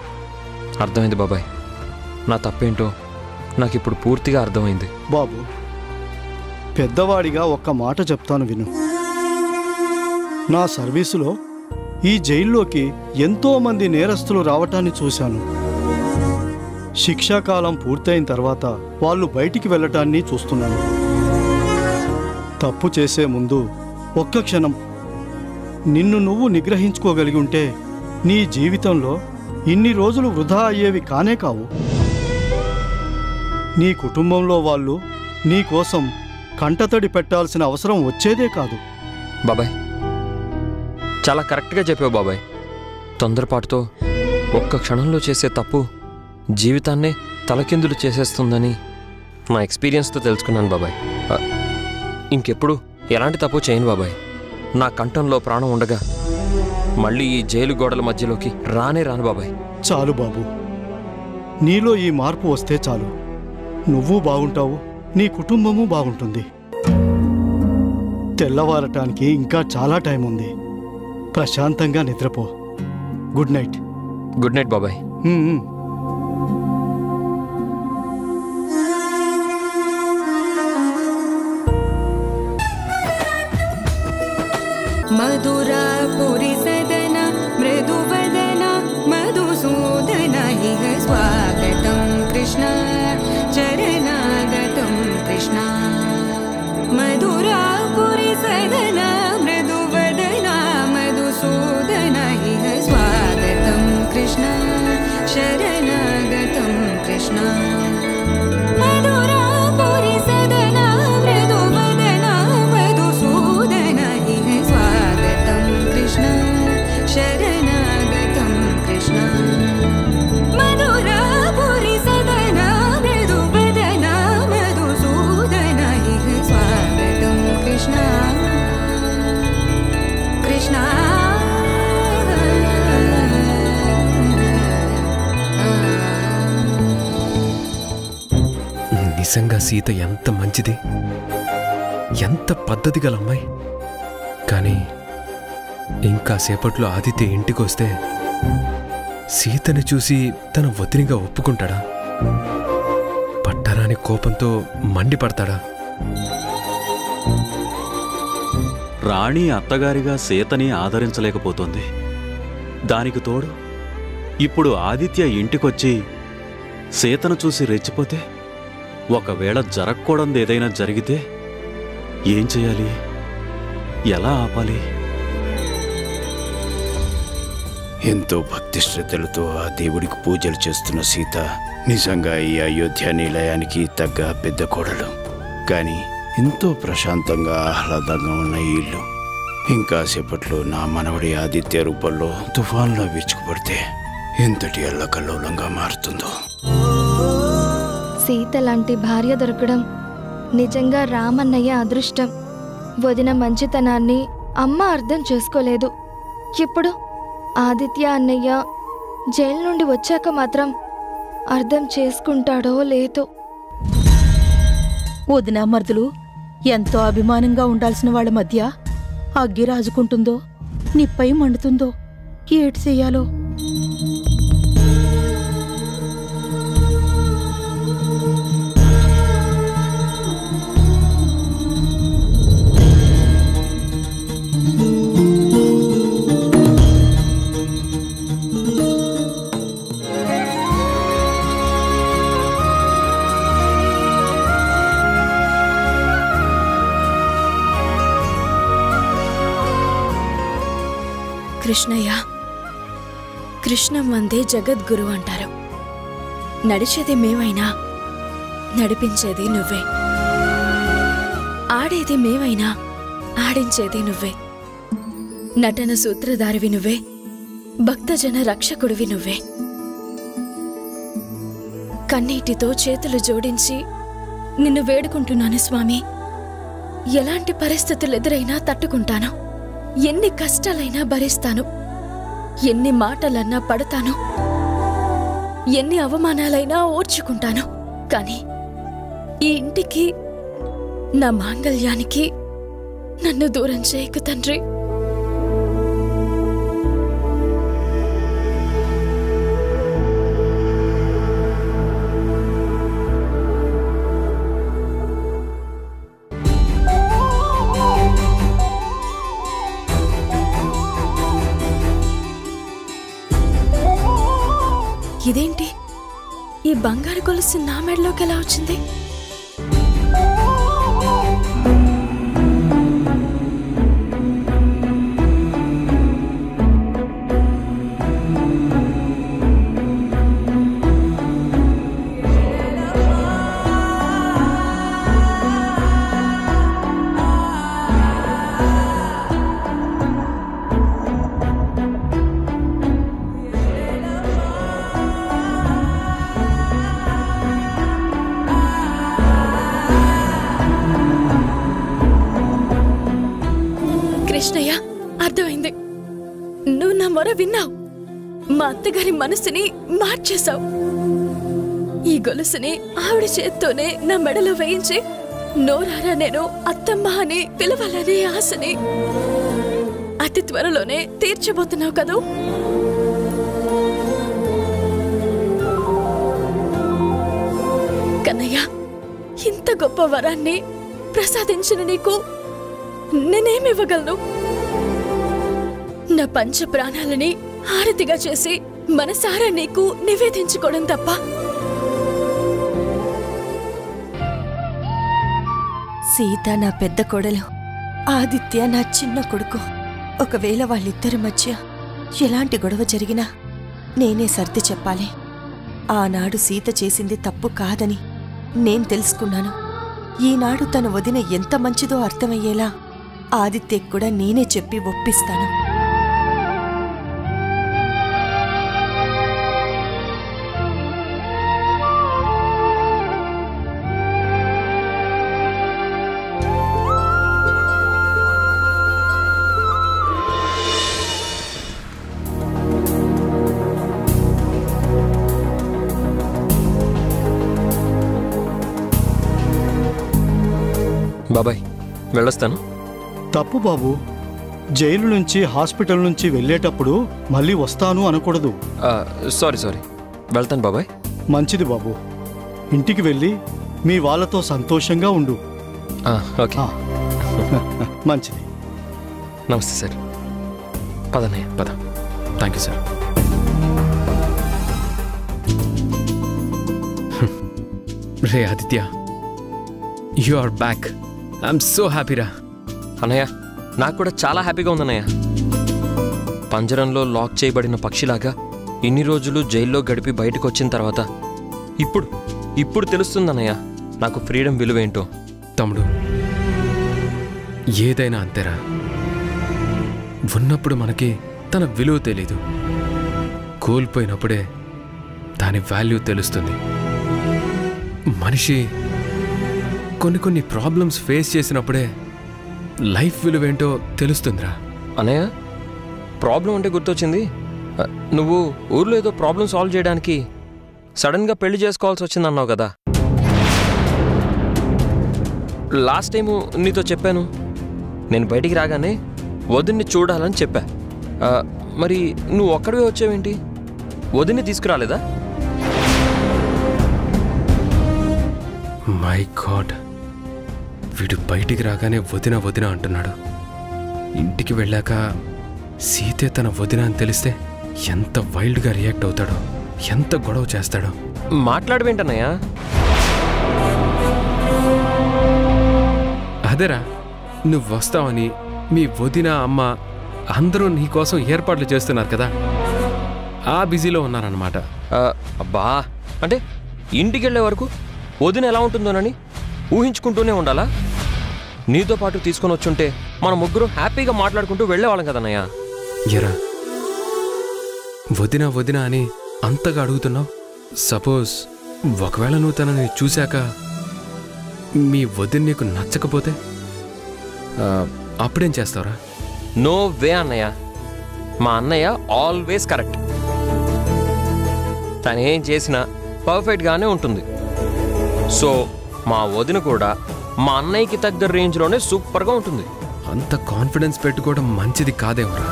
అర్థమైంది బాబాయ్. నా తప్పేంటో నాకు ఇప్పుడు పూర్తిగా అర్థమైంది. బాబు, పెద్దవాడిగా ఒక్క మాట చెప్తాను విను. నా సర్వీసులో ఈ జైల్లోకి ఎంతోమంది నేరస్తులు రావటాన్ని చూశాను. శిక్షాకాలం పూర్తయిన తర్వాత వాళ్ళు బయటికి వెళ్ళటాన్ని చూస్తున్నాను. తప్పు చేసే ముందు ఒక్క క్షణం నిన్ను నువ్వు నిగ్రహించుకోగలిగి ఉంటే నీ జీవితంలో ఇన్ని రోజులు వృధా అయ్యేవి కానే కావు. నీ కుటుంబంలో వాళ్ళు నీ కోసం కంటతడి పెట్టాల్సిన అవసరం వచ్చేదే కాదు. బాబాయ్, చాలా కరెక్ట్గా చెప్పావు బాబాయ్. తొందరపాటుతో ఒక్క క్షణంలో చేసే తప్పు జీవితాన్నే తలకిందులు చేసేస్తుందని నా ఎక్స్పీరియన్స్తో తెలుసుకున్నాను బాబాయ్. ఇంకెప్పుడు ఎలాంటి తప్పు చేయను బాబాయ్. నా కంఠంలో ప్రాణం ఉండగా మళ్ళీ ఈ జైలు గోడల మధ్యలోకి రాను బాబాయ్. చాలు బాబు, నీలో ఈ మార్పు వస్తే చాలు. నువ్వు బాగుంటావు, నీ కుటుంబము బాగుంటుంది. తెల్లవారటానికి ఇంకా చాలా టైం ఉంది. ప్రశాంతంగా నిద్రపో. Good night. గుడ్ నైట్ బాబాయ్. మధురాపురి సదన మృదువదన మధుసూదన ఇహ స్వాగతం కృష్ణ చరణాగతం కృష్ణ. మధురాపురి సదన నిజంగా సీత ఎంత మంచిది, ఎంత పద్ధతి గల అమ్మాయి. కానీ ఇంకా సేపట్లో ఆదిత్య ఇంటికొస్తే సీతని చూసి తన వదినిగా ఒప్పుకుంటాడా? పట్టరాని కోపంతో మండిపడతాడా? రాణి అత్తగారిగా సీతని ఆదరించలేకపోతుంది. దానికి తోడు ఇప్పుడు ఆదిత్య ఇంటికొచ్చి సీతను చూసి రెచ్చిపోతే, ఒకవేళ జరగకూడదు ఏదైనా జరిగితే ఏం చేయాలి? ఎలా ఆపాలి? ఎంతో భక్తి శ్రద్ధలతో ఆ దేవుడికి పూజలు చేస్తున్న సీత నిజంగా ఈ అయోధ్య నిలయానికి తగ్గ పెద్ద కోడలు. కానీ ఎంతో ప్రశాంతంగా ఆహ్లాదంగా ఉన్న ఈ ఇల్లు ఇంకా సేపట్లో నా మనవడి ఆదిత్య రూపంలో తుఫాన్లో విరుచుకుపడితే ఎంతటి అల్లకల్లోలంగా మారుతుందో. సీత లాంటి భార్య దొరకడం నిజంగా రామన్నయ్య అదృష్టం. వదిన మంచితనాన్ని అమ్మ అర్థం చేసుకోలేదు. ఇప్పుడు ఆదిత్య అన్నయ్య జైలు నుండి వచ్చాక మాత్రం అర్థం చేసుకుంటాడో లేదో. వదినా మరుదులు ఎంతో అభిమానంగా ఉండాల్సిన వాళ్ళ మధ్య అగ్గి రాజుకుంటుందో, నిప్పై మండుతుందో, ఏటి చెయ్యాలో. కృష్ణయ్య, కృష్ణం వందే జగద్గురు అంటారు. నడిచేది మేమైనా నడిపించేది నువ్వే, ఆడేది మేమైనా ఆడించేది నువ్వే. నటన సూత్రధారివి నువ్వే, భక్తజన రక్షకుడివి నువ్వే. కన్నీటితో చేతులు జోడించి నిన్ను వేడుకుంటున్నాను స్వామి. ఎలాంటి పరిస్థితులు ఎదురైనా తట్టుకుంటాను, ఎన్ని కష్టాలైనా భరిస్తాను, ఎన్ని మాటలన్నా పడతాను, ఎన్ని అవమానాలైనా ఓర్చుకుంటాను. కానీ ఈ ఇంటికి, నా మాంగళ్యానికి నన్ను దూరం చేయకు తండ్రి. ఇదేంటి, ఈ బంగారు గొలుసు నా మెడలోకి ఎలా వచ్చింది? కృష్ణయ్య, అర్థమైంది. నువ్వు నా మొర విన్నావు. మా అత్తగారి మనసుని మార్చేశావు. ఈ గొలుసుని ఆవిడ చేత్తోనే నా మెడలో వేయించి నోరారా నేను అత్తమ్మ అని పిలవాలనే ఆశని అతి త్వరలోనే తీర్చబోతున్నావు కదూ. కన్నయ్య, ఇంత గొప్ప వరాన్ని ప్రసాదించిన నీకు నేనేమివ్వగలను? నా పంచ ప్రాణాలని హారతిగా చేసి మనసారా నీకు నివేదించుకోవడం తప్ప. సీత నా పెద్ద కోడలు, ఆదిత్య నా చిన్న కొడుకు. ఒకవేళ వాళ్ళిద్దరి మధ్య ఎలాంటి గొడవ జరిగినా నేనే సర్ది చెప్పాలి. ఆనాడు సీత చేసింది తప్పు కాదని నేను తెలుసుకున్నాను. ఈనాడు తన వదిన ఎంత మంచిదో అర్థమయ్యేలా ఆదిత్యకు కూడా నేనే చెప్పి ఒప్పిస్తాను. బాబాయ్ వెళ్ళొస్తాను. తప్పు బాబు. జైలు నుంచి హాస్పిటల్ నుంచి వెళ్ళేటప్పుడు మళ్ళీ వస్తాను అనకూడదు. సారీ వెళ్తాను బాబాయ్. మంచిది బాబు. ఇంటికి వెళ్ళి మీ వాళ్ళతో సంతోషంగా ఉండు. ఓకే. మంచిది. నమస్తే సార్. పదన్నయ్య పద. Thank you sir. రే Aditya, you are back. I'm so హ్యాపీరా. అన్నయ్య నాకు కూడా చాలా హ్యాపీగా ఉందన్నయ్య. పంజరంలో లాక్ చేయబడిన పక్షిలాగా ఇన్ని రోజులు జైల్లో గడిపి బయటకు వచ్చిన తర్వాత ఇప్పుడు తెలుస్తుందన్నయ్య నాకు ఫ్రీడమ్ విలువేంటో. తమ్ముడు, ఏదైనా అంతేరా. ఉన్నప్పుడు మనకి తన విలువ తెలీదు, కోల్పోయినప్పుడే దాని వాల్యూ తెలుస్తుంది. మనిషి కొన్ని ప్రాబ్లమ్స్ ఫేస్ చేసినప్పుడే లైఫ్ విలువేంటో తెలుస్తుందిరా. అన్నయ్య ప్రాబ్లం అంటే గుర్తొచ్చింది. నువ్వు ఊర్లో ఏదో ప్రాబ్లం సాల్వ్ చేయడానికి సడన్గా పెళ్లి చేసుకోవాల్సి వచ్చిందన్నావు కదా. లాస్ట్ టైము నీతో చెప్పాను, నేను బయటికి రాగానే వదిన్ని చూడాలని చెప్పా. మరి నువ్వు ఒక్కడివే వచ్చావేంటి? వదిన్ని తీసుకురాలేదా? మై గాడ్, వీడు బయటికి రాగానే వదిన వదిన అంటున్నాడు. ఇంటికి వెళ్ళాక సీతే తన వదిన అని తెలిస్తే ఎంత వైల్డ్గా రియాక్ట్ అవుతాడో, ఎంత గొడవ చేస్తాడో. మాట్లాడవేంటన్నయ్యా? అదేరా, నువ్వు వస్తావని మీ వదిన అమ్మ అందరూ నీకోసం ఏర్పాట్లు చేస్తున్నారు కదా, ఆ బిజీలో ఉన్నారన్నమాట. అబ్బా, అంటే ఇంటికి వెళ్ళే వరకు వదిన ఎలా ఉంటుందోనని ఊహించుకుంటూనే ఉండాలా? నీతో పాటు తీసుకొని వచ్చుంటే మన ముగ్గురు హ్యాపీగా మాట్లాడుకుంటూ వెళ్ళేవాళ్ళం కదన్నయ్య. ఎరా, వదిన వదిన అని అంతగా అడుగుతున్నావు. సపోజ్ ఒకవేళ నువ్వు తనని చూశాక మీ వదిన నీకు నచ్చకపోతే అప్పుడేం చేస్తావురా? నో వే అన్నయ్య. మా అన్నయ్య ఆల్వేస్ కరెక్ట్. తను ఏం చేసినా పర్ఫెక్ట్గానే ఉంటుంది. సో మా వదిన కూడా మా అన్నయ్యకి తగ్గ రేంజ్లోనే సూపర్గా ఉంటుంది. అంత కాన్ఫిడెన్స్ పెట్టుకోవడం మంచిది కాదేమరా.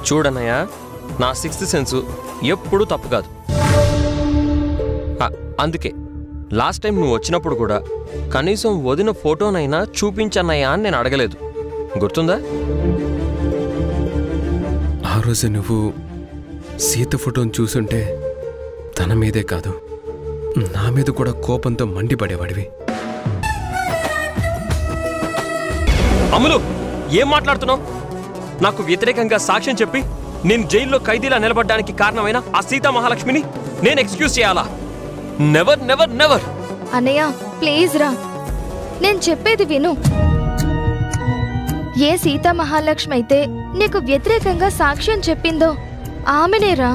చూడన్నయ్య, నా సిక్స్త్ సెన్స్ ఎప్పుడూ తప్పు కాదు. అందుకే లాస్ట్ టైం నువ్వు వచ్చినప్పుడు కూడా కనీసం వదిన ఫోటోనైనా చూపించన్నయ్యా అని నేను అడగలేదు, గుర్తుందా? ఆ రోజు నువ్వు సీత ఫోటోను చూసుంటే తన మీదే కాదు, నా మీద కూడా కోపంతో మండిపడేవాడివి. అమ్ములు, ఏం మాట్లాడుతున్నావు? నాకు వ్యతిరేకంగా సాక్ష్యం చెప్పి నేను జైల్లో ఖైదీలా నిలబడ్డానికి కారణమైన ఆ సీతా మహాలక్ష్మిని నేను ఎక్స్క్యూజ్ చేయాలా? Never never never. అన్నయ్య ప్లీజ్ రా, నేను చెప్పేది విను. ఏ సీతా మహాలక్ష్మి అయితే నీకు వ్యతిరేకంగా సాక్ష్యం చెప్పిందో ఆమెనేరా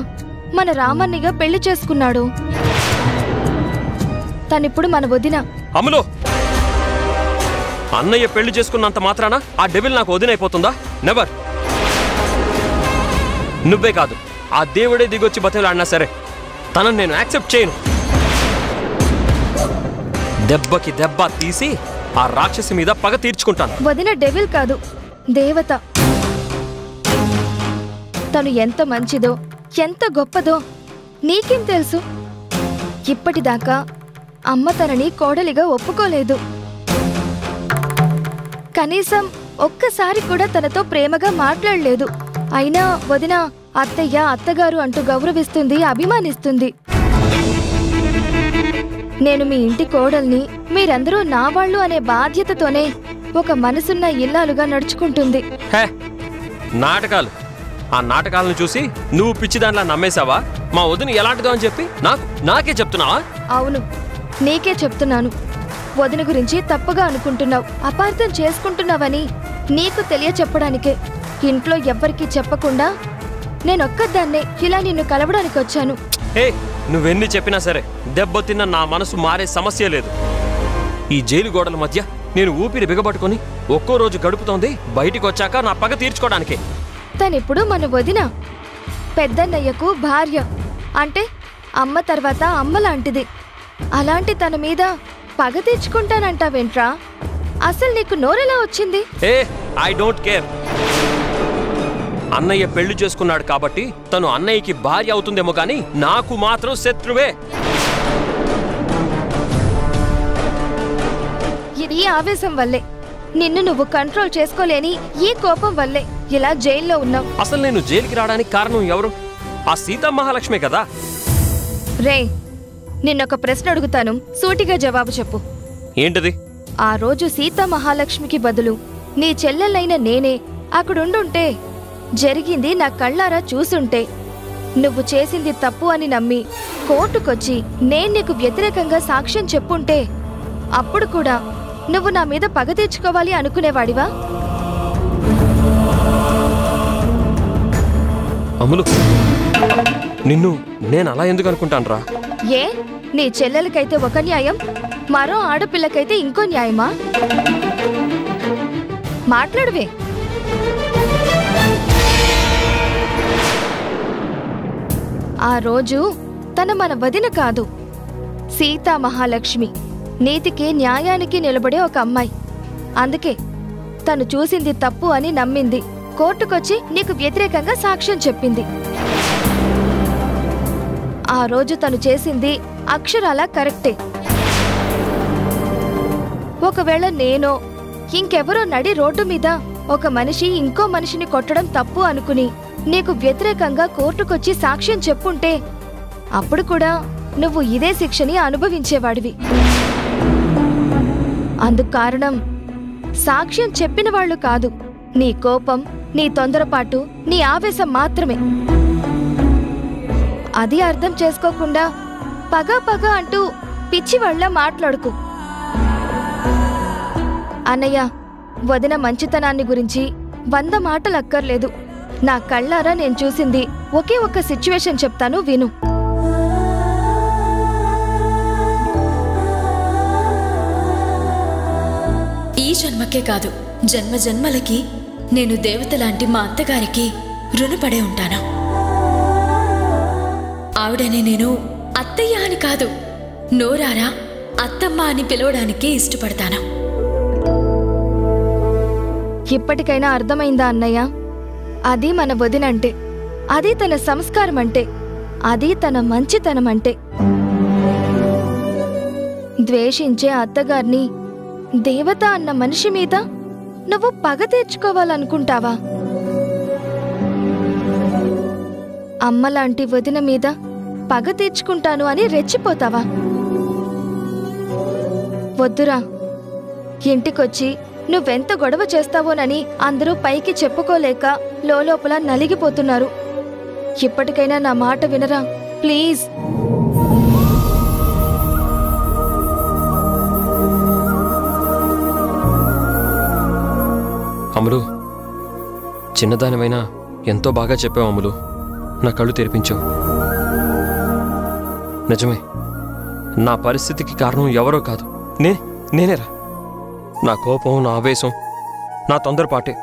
మన రామన్నయ్య పెళ్లి చేసుకున్నాడు. తనిప్పుడు మన వదిన. అమ్ములు, అన్నయ్య పెళ్లి చేసుకున్నంత మాత్రాన ఆ డెవిల్ నాకు వదినైపోతుందా? నెవర్. నువ్వే కాదు, ఆ దేవుడే దిగొచ్చి బతిలాడినా సరే తనను నేను యాక్సెప్ట్ చేయను. దెబ్బకి దెబ్బ తీసి ఆ రాక్షసి మీద పగ తీర్చుకుంటాను. వదిన డెవిల్ కాదు, దేవత. తను ఎంత మంచిదో ఎంత గొప్పదో నీకేం తెలుసు? ఇప్పటిదాకా అమ్మ తనని కోడలిగా ఒప్పుకోలేదు. కనీసం ఒక్కసారి కూడా తనతో ప్రేమగా మాట్లాడలేదు. అయినా వదిన అత్తయ్య అత్తగారు అంటూ గౌరవిస్తుంది, అభిమానిస్తుంది. నేను మీ ఇంటి కోడల్ని, మీరందరూ నా వాళ్ళు అనే బాధ్యతతోనే ఒక మనసున్న ఇల్లాలుగా నడుచుకుంటుంది. నాటకాలు, ఆ నాటకాలను చూసి నువ్వు పిచ్చిదానిలా నమ్మేశావా? మా వదిన ఎలాంటిదో అని చెప్పి నాకే చెప్తున్నావా? అవును, నీకే చెప్తున్నాను. వదిన గురించి తప్పుగా అనుకుంటున్నావు, అపార్థం చేసుకుంటున్నావని నీకు తెలియచెప్పడానికే ఇంట్లో ఎవ్వరికీ చెప్పకుండా నేనొక్కదాన్నే ఇలా నిన్ను కలవడానికి వచ్చాను. నువ్వెన్ని చెప్పినా సరే దెబ్బతిన్న నా మనసు మారే సమస్య లేదు. ఈ జైలు గోడల మధ్య నేను ఊపిరి బిగబట్టుకుని ఒక్కో రోజు గడుపుతోంది బయటికి వచ్చాక నా పగ తీర్చుకోవడానికే. తనిప్పుడు మన వదిన, పెద్దన్నయ్యకు భార్య, అంటే అమ్మ తర్వాత అమ్మ లాంటిది. అలాంటి తన మీద పగ తీర్చుకుంటానంటావేంట్రా? అసలు నీకు నోరెలా వచ్చింది? A I don't care. అన్నయ్య పెళ్లి చేసుకున్నాడు కాబట్టి తను అన్నయ్యకి భార్య అవుతుందేమో కానీ నాకు మాత్రం శత్రువే. ఈ ఆవేశం వల్లే, నిన్ను నువ్వు కంట్రోల్ చేసుకోలేని ఈ కోపం వల్లే ఇలా జైల్లో ఉన్నావు. అసలు నేను జైలుకి రావడానికి కారణం ఎవరు? ఆ సీతా మహాలక్ష్మి కదా. రే, నిన్నొక ప్రశ్న అడుగుతాను, సూటిగా జవాబు చెప్పు. ఏంటది? ఆ రోజు సీతా మహాలక్ష్మికి బదులు నీ చెల్లెలైన నేనే అక్కడుండుంటే, జరిగింది నా కళ్ళారా చూసుంటే, నువ్వు చేసింది తప్పు అని నమ్మి కోర్టుకొచ్చి నేను నీకు వ్యతిరేకంగా సాక్ష్యం చెప్పుంటే, అప్పుడు కూడా నువ్వు నా మీద పగ తీర్చుకోవాలి అనుకునేవాడివా? అమ్ములు, నిన్ను నేను అలా ఎందుకు అనుకుంటానురా? ఏ, నీ చెల్లెలకైతే ఒక న్యాయం, మరో ఆడపిల్లకైతే ఇంకో న్యాయమా? మాట్లాడవే. ఆ రోజు తన మన వదిన కాదు, సీతా మహాలక్ష్మి, నీతికి న్యాయానికి నిలబడే ఒక అమ్మాయి. అందుకే తను చూసింది తప్పు అని నమ్మింది, కోర్టుకొచ్చి నీకు వ్యతిరేకంగా సాక్ష్యం చెప్పింది. ఆ రోజు తను చేసింది అక్షరాలా కరెక్టే. ఒకవేళ నేనో ఇంకెవరో నడి రోడ్డు మీద ఒక మనిషి ఇంకో మనిషిని కొట్టడం తప్పు అనుకుని నీకు వ్యతిరేకంగా కోర్టుకొచ్చి సాక్ష్యం చెప్పుంటే, అప్పుడు కూడా నువ్వు ఇదే శిక్షని అనుభవించేవాడివి. అందుకు కారణం సాక్ష్యం చెప్పిన వాళ్ళు కాదు, నీ కోపం, నీ తొందరపాటు, నీ ఆవేశం మాత్రమే. అది అర్థం చేసుకోకుండా పగా పగా అంటూ పిచ్చివాళ్ల మాట్లాడుకు. అన్నయ్య, వదిన మంచితనాన్ని గురించి 100 మాటలు అక్కర్లేదు. నా కళ్ళారా నేను చూసింది ఒకే ఒక్క సిచ్యువేషన్ చెప్తాను, విను. ఈ జన్మకే కాదు, జన్మ జన్మలకి నేను దేవతలాంటి మా అత్తగారికి రుణపడే ఉంటాను. ఆవిడని నేను అత్తయ్య అని కాదు, నోరారా అత్తమ్మ అని పిలవడానికి ఇష్టపడతాను. ఇప్పటికైనా అర్థమైందా అన్నయ్య? అది మన వదినంటే, అది తన సంస్కారం అంటే, అది తన మంచితనం అంటే. ద్వేషించే అత్తగారిని, దేవత అన్న మనిషి మీద నువ్వు పగ తీర్చుకోవాలనుకుంటావా? అమ్మలాంటి వదిన మీద పగ తీర్చుకుంటాను అని రెచ్చిపోతావా? వద్దురా. ఇంటికొచ్చి నువ్వెంత గొడవ చేస్తావోనని అందరూ పైకి చెప్పుకోలేక లోపల నలిగిపోతున్నారు. ఇప్పటికైనా నా మాట వినరా ప్లీజ్. అమ్ములు, చిన్నదానివైనా ఎంతో బాగా చెప్పావు అమ్ములు. నా కళ్ళు తెరిపించావు. నిజమే, నా పరిస్థితికి కారణం ఎవరో కాదు, నేనేరా. నా కోపం, నా ఆవేశం, నా తొందరపాటే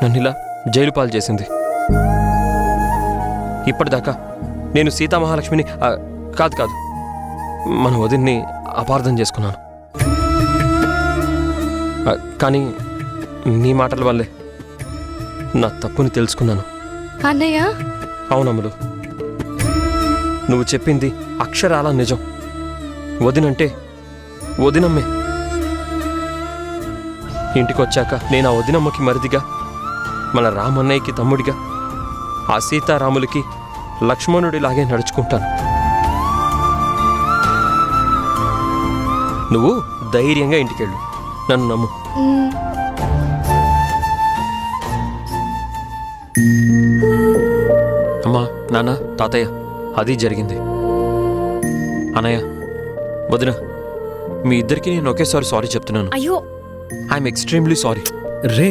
నన్నిలా జైలు పాలు చేసింది. ఇప్పటిదాకా నేను సీతామహాలక్ష్మిని కాదు మన వదిన్ని అపార్థం చేసుకున్నాను. కానీ నీ మాటల వల్లే నా తప్పుని తెలుసుకున్నాను. అన్నయ్య, అవునమ్ములు, నువ్వు చెప్పింది అక్షరాల నిజం. వదినంటే వదినమ్మే. ఇంటికొచ్చాక నేను ఆ వదినమ్మకి మరిదిగా, మన రామన్నయ్యకి తమ్ముడిగా, ఆ సీతారాములకి లక్ష్మణుడిలాగే నడుచుకుంటాను. నువ్వు ధైర్యంగా ఇంటికెళ్ళు, నన్ను నమ్ము. అమ్మా, నాన్న, తాతయ్య, అది జరిగింది. అన్నయ్య, వదిన, మీ ఇద్దరికి నేను ఒకేసారి సారీ చెప్తున్నాను. అయ్యో, ఐఎమ్ ఎక్స్ట్రీమ్లీ సారీ. రే,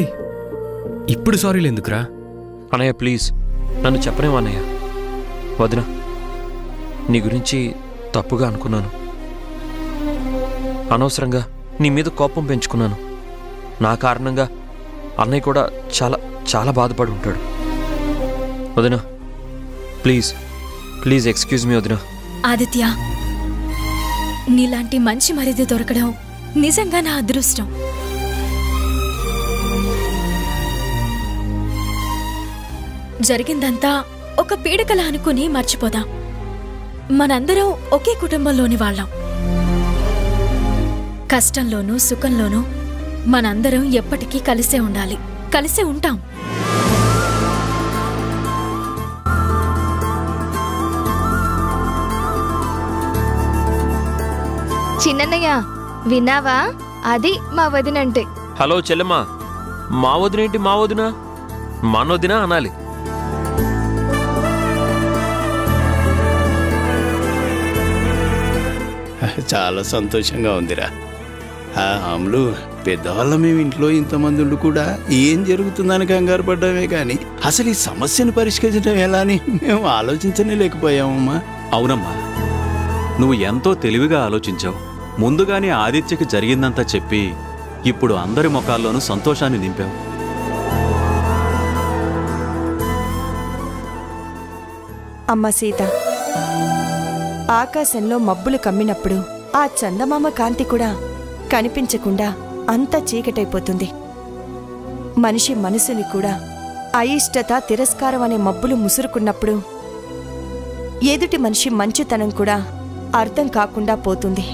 ఇప్పుడు సారీలు ఎందుకురా? అన్నయ్య ప్లీజ్, నన్ను చెప్పనేమో అన్నయ్య. వదిన, నీ గురించి తప్పుగా అనుకున్నాను. అనవసరంగా నీ మీద కోపం పెంచుకున్నాను. నా కారణంగా అన్నయ్య కూడా చాలా చాలా బాధపడి ఉంటాడు. వదిన ప్లీజ్ ప్లీజ్ ఎక్స్క్యూజ్ మీ వదిన. ఆదిత్య, నీలాంటి మంచి మరిది దొరకడం నిజంగా నా అదృష్టం. జరిగిందంతా ఒక పీడకల అనుకుని మర్చిపోదాం. మనందరం ఒకే కుటుంబంలోని వాళ్ళం. కష్టంలోనూ సుఖంలోనూ మనందరం ఎప్పటికీ కలిసే ఉండాలి, కలిసే ఉంటాం. చిన్నయ్య విన్నావా? అది మా వదినంటే. హలో చెల్లెమ్మా, మా వదినేంటి మా వదినా? మనొదినా అనాలి. చాలా సంతోషంగా ఉందిరా. అమలు, పెద్దవాళ్ళ మేము ఇంట్లో ఇంతమంది ఉండి కూడా ఏం జరుగుతుందని కంగారు పడ్డామే కానీ అసలు ఈ సమస్యను పరిష్కరించడం ఎలా అని మేము ఆలోచించనే లేకపోయామమ్మా. అవునమ్మా, నువ్వు ఎంతో తెలివిగా ఆలోచించావు. ముందుగానే ఆదిత్యకి జరిగిందంతా చెప్పి ఇప్పుడు అందరి ముఖాల్లోనూ సంతోషాన్ని నింపావు. అమ్మ సీత, ఆకాశంలో మబ్బులు కమ్మినప్పుడు ఆ చందమామ కాంతి కూడా కనిపించకుండా అంతా చీకటైపోతుంది. మనిషి మనసుని కూడా అయిష్టత, తిరస్కారం అనే మబ్బులు ముసురుకున్నప్పుడు ఎదుటి మనిషి మంచితనం కూడా అర్థం కాకుండా పోతుంది.